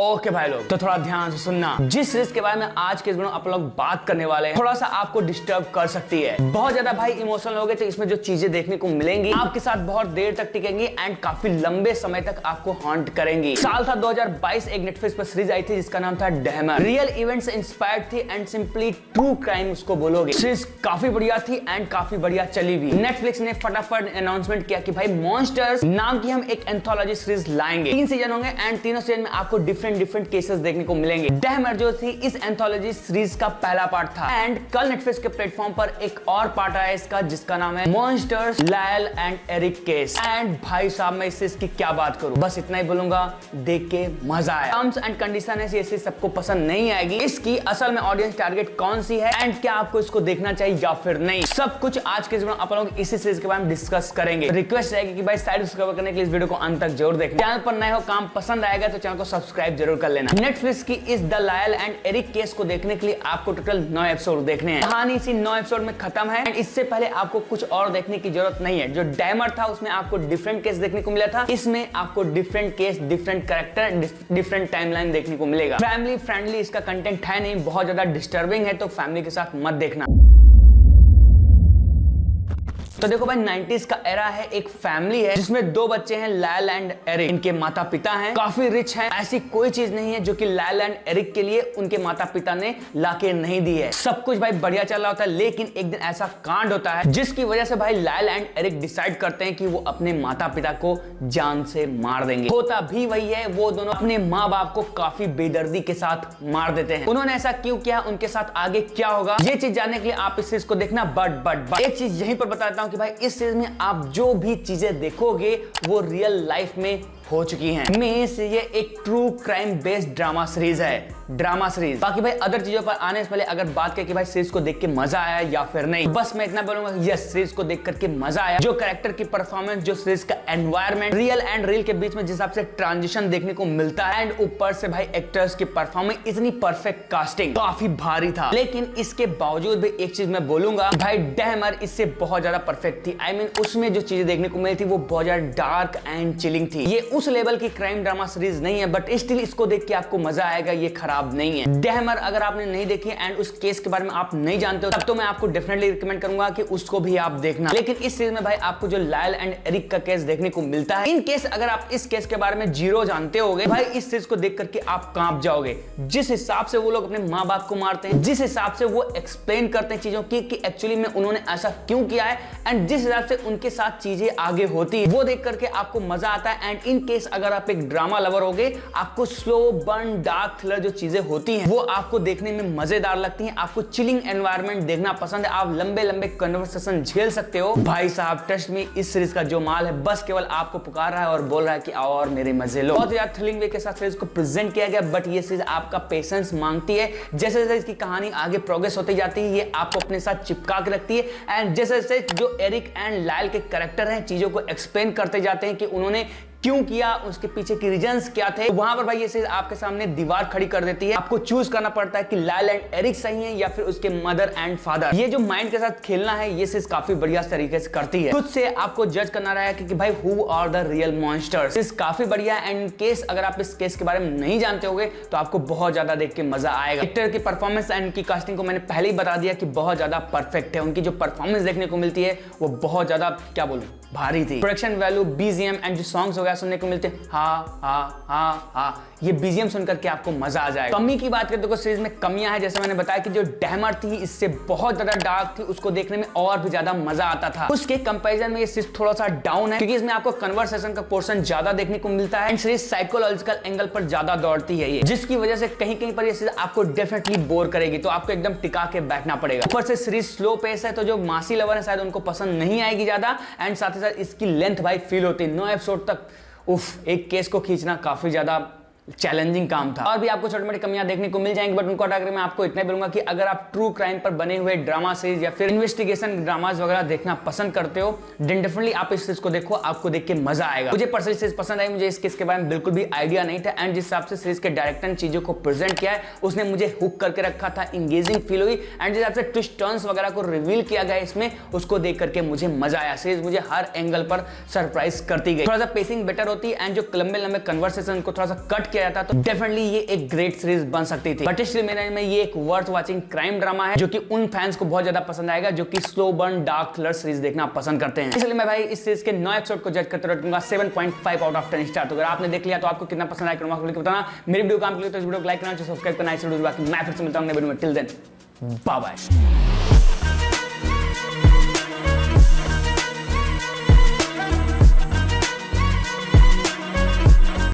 Okay भाई लोग, तो थोड़ा ध्यान से सुनना। जिस सीरीज के बारे में आज के इस वीडियो में आप लोग बात करने वाले हैं, थोड़ा सा आपको डिस्टर्ब कर सकती है। बहुत ज्यादा भाई इमोशनल हो गए, तो इसमें जो चीजें देखने को मिलेंगी आपके साथ बहुत देर तक टिकेंगी एंड काफी लंबे समय तक आपको हॉन्ट करेंगी। साल था 2022, एक नेटफ्लिक्स पर सीरीज आई थी जिसका नाम था डैमर। रियल इवेंट से इंस्पायर्ड थी एंड सिंपली ट्रू क्राइम उसको बोलोगे। सीरीज काफी बढ़िया थी एंड काफी बढ़िया चली भी। नेटफ्लिक्स ने फटाफट अनाउंसमेंट किया कि भाई मॉन्स्टर्स नाम की हम एक एंथोलॉजी सीरीज लाएंगे। 3 सीजन होंगे एंड तीनों सीजन में आपको डिफरेंट केसेस देखने को मिलेंगे। डैमर जो थी इस एंथोलॉजी सीरीज का पहला पार्ट था एंड कल नेटफ्लिक्स के प्लेटफॉर्म पर एक और पार्ट आया इसका जिसका नाम है monsters Lyle and Erik case. And भाई साहब मैं इस सीरीज की क्या बात करूं, बस इतना ही बोलूंगा, देख के मजा आया। टर्म्स एंड कंडीशन है ये सीरीज सबको पसंद नहीं आएगी। इसकी असल में ऑडियंस टारगेट कौन सी है एंड क्या आपको इसको देखना चाहिए या फिर नहीं, सब कुछ आज के वीडियो में आप लोग इसी सीरीज के बारे में डिस्कस करेंगे। रिक्वेस्ट रहेगी कि भाई साइड डिस्कवर करने के लिए इस वीडियो को अंत तक जरूर देखना। चैनल पर नए हो, काम पसंद आएगा तो चैनल को सब्सक्राइब जरूर कर लेना। नेटफ्लिक्स की इस the Lyle and Erik case को देखने के लिए आपको टोटल 9 एपिसोड देखने हैं। कहानी इसी 9 एपिसोड में खत्म है एंड इससे पहले आपको कुछ और देखने की जरूरत नहीं है। जो डैमर था उसमें आपको डिफरेंट केस देखने को मिला था, इसमें आपको different case, different character, different timeline देखने को मिलेगा। फैमिली फ्रेंडली इसका कंटेंट है नहीं, बहुत ज्यादा डिस्टर्बिंग है, तो फैमिली के साथ मत देखना। तो देखो भाई 90s का एरा है, एक फैमिली है जिसमें 2 बच्चे हैं लायल एंड एरिक। इनके माता पिता हैं काफी रिच हैं, ऐसी कोई चीज नहीं है जो कि लायल एंड एरिक के लिए उनके माता पिता ने लाके नहीं दी है। सब कुछ भाई बढ़िया चल रहा होता है, लेकिन एक दिन ऐसा कांड होता है जिसकी वजह से भाई लायल एंड एरिक डिसाइड करते हैं कि वो अपने माता पिता को जान से मार देंगे। होता भी वही है, वो दोनों अपने माँ बाप को काफी बेदर्दी के साथ मार देते हैं। उन्होंने ऐसा क्यों किया, उनके साथ आगे क्या होगा, ये चीज जानने के लिए आप इस चीज को देखना। बट एक चीज यहीं पर बताता हूं कि भाई इस सीरीज में आप जो भी चीजें देखोगे वो रियल लाइफ में हो चुकी हैं। मींस ये एक true crime based drama series है, ड्रामा सीरीज। बाकी भाई अदर चीजों पर आने से पहले अगर बात करें कि भाई सीरीज को देख के मजा आया या फिर नहीं, बस मैं इतना बोलूंगा यस सीरीज को देख करके मजा आया। जो कैरेक्टर की परफॉर्मेंस, जो सीरीज का एनवायरनमेंट, रियल एंड रील के बीच में जिस हिसाब से ट्रांजिशन देखने को मिलता है एंड ऊपर से भाई एक्टर्स की परफॉर्मेंस, इतनी परफेक्ट कास्टिंग, काफी भारी था। लेकिन इसके बावजूद भी एक चीज मैं बोलूंगा, भाई डैमर इससे बहुत ज्यादा परफेक्ट थी। आई मीन उसमें जो चीजें देखने को मिली थी वो बहुत ज्यादा डार्क एंड चिलिंग थी। ये उस लेवल की क्राइम ड्रामा सीरीज नहीं है, बट स्टिल इसको देख के आपको मजा आएगा, ये खराब नहीं है। डैमर अगर आपने नहीं देखी एंड उस केस के बारे में आप नहीं जानते हो, तब तो मैं आपको डेफिनेटली रिकमेंड करूंगा कि उसको भी आप देखना। लेकिन इस सीरीज में भाई आपको जो लायल एंड एरिक का केस देखने को मिलता है, इन केस अगर आप इस केस के बारे में जीरो जानते होगे, भाई इस सीरीज को देख करके आप कांप जाओगे। जिस हिसाब से वो लोग अपने माँ बाप को मारते हैं, जिस हिसाब से वो एक्सप्लेन करते हैं चीजों की कि एक्चुअली में उन्होंने ऐसा क्यों किया है एंड जिस हिसाब से उनके साथ चीजें आगे होती है, वो देख करके आपको मजा आता है। एंड इन केस अगर आप एक ड्रामा लवर होगे, आपको स्लो बर्न, डार्क थ्रिलर जो चीजें होती हैं वो आपको देखने में मजेदार लगती हैं। आपको चिलिंग एनवायरनमेंट देखना पसंद है, आप लंबे कन्वर्सेशन झेल सकते हो। भाई साहब ट्रस्ट मी, इस सीरीज का जो माल है बस केवल आपको पुकार रहा है और बोल रहा है कि आओ और मेरे मजे लो। बहुत ज्यादा थ्रिलिंग वे के साथ सीरीज को प्रेजेंट किया गया, बट ये सीरीज आपका पेशेंस मांगती है। जैसे जैसे इसकी कहानी आगे प्रोग्रेस होती जाती है, ये आपको अपने साथ चिपका के रखती है एंड जैसे जैसे जो एरिक एंड लायल के कैरेक्टर हैं चीजों को एक्सप्लेन करते जाते हैं कि उन्होंने क्यों किया, उसके पीछे के रीजंस क्या थे, वहां पर भाई ये सीरीज आपके सामने दीवार खड़ी कर देती है। आपको चूज करना पड़ता है कि लायल एंड एरिक सही है या फिर उसके मदर एंड फादर। ये जो माइंड के साथ खेलना है ये सीरीज काफी बढ़िया तरीके से करती है। खुद से आपको जज करना रहा है कि भाई who are the real monsters. इस काफी बढ़िया एंड केस अगर आप इस केस के बारे में नहीं जानते होगे तो आपको बहुत ज्यादा देख के मजा आएगा। एक्टर की परफॉर्मेंस एंड की कास्टिंग को मैंने पहले ही बता दिया कि बहुत ज्यादा परफेक्ट है। उनकी जो परफॉर्मेंस देखने को मिलती है वो बहुत ज्यादा क्या बोलूं भारी थी। प्रोडक्शन वैल्यू, बीजीएम एंड जो सॉन्ग्स वगैरह सुनने को मिलते हैं, हाँ ये बीजीएम सुनकर के आपको मजा आ जाएगा। कमी की बात करें तो सीरीज में कमियां हैं, जैसे मैंने बताया कि जो डैमर थी इससे बहुत ज्यादा डार्क थी, उसको देखने में और भी ज्यादा मजा आता था। उसके कंपैरिजन में ये सीरीज थोड़ा सा डाउन है क्योंकि इसमें आपको कन्वर्सेशन का पोर्शन ज्यादा देखने को मिलता है एंड सीरीज साइकोलॉजिकल एंगल पर ज्यादा दौड़ती है ये, जिसकी वजह से कहीं कहीं पर ये सीरीज आपको डेफिनेटली बोर करेगी, तो आपको एकदम टिका के बैठना पड़ेगा। ऊपर से सीरीज स्लो पेस है, तो जो मासी लवर है शायद उनको पसंद नहीं आएगी ज्यादा एंड साथ ही साथ इसकी लेंथ भाई फील होती है। 9 एपिसोड तक उफ, एक केस को खींचना काफी ज्यादा चैलेंजिंग काम था। और भी आपको छोटी मोटी कमियां देखने को मिल जाएंगी, बट उनको हटाकर मैं आपको इतना बोलूंगा कि अगर आप ट्रू क्राइम पर बने हुए ड्रामा सीरीज या फिर इन्वेस्टिगेशन ड्रामास वगैरह देखना पसंद करते हो, देन डेफिनेटली आप इस चीज को देखो, आपको देख के मजा आएगा। मुझे पर्सनली सीरीज पसंद आई, मुझे इस केस के बारे में बिल्कुल भी आइडिया नहीं था एंड जिस हिसाब से सीरीज के डायरेक्टर ने चीजों को प्रेजेंट किया है उसने मुझे हुक करके रखा था, इंगेजिंग फील हुई एंड जिस हिसाब से ट्विस्ट टर्न्स वगैरह को रिवील किया गया इसमें, उसको देख करके मुझे मजा आया। सीरीज मुझे हर एंगल पर सरप्राइज करती गई। थोड़ा सा पेसिंग बेटर होती एंड जो लंबे कन्वर्सेशन को थोड़ा सा कट किया किया जाता तो डेफिनेटली ये एक ग्रेट सीरीज बन सकती थी। बट इसलिए मेरे में ये एक वर्थ वाचिंग क्राइम ड्रामा है जो कि उन फैंस को बहुत ज्यादा पसंद आएगा जो कि slow burn dark thriller series देखना पसंद करते हैं। इसलिए मैं भाई इस सीरीज के 9 एपिसोड को जज करते रहूंगा 7.5 आउट ऑफ 10 स्टार। तो अगर आपने देख लिया तो आपको कितना पसंद आया कमेंट में बताना। मेरी वीडियो काम के लिए तो इस वीडियो को लाइक करना, सब्सक्राइब करना, मैं फिर से मिलता हूं नए वीडियो में। Till then bye bye.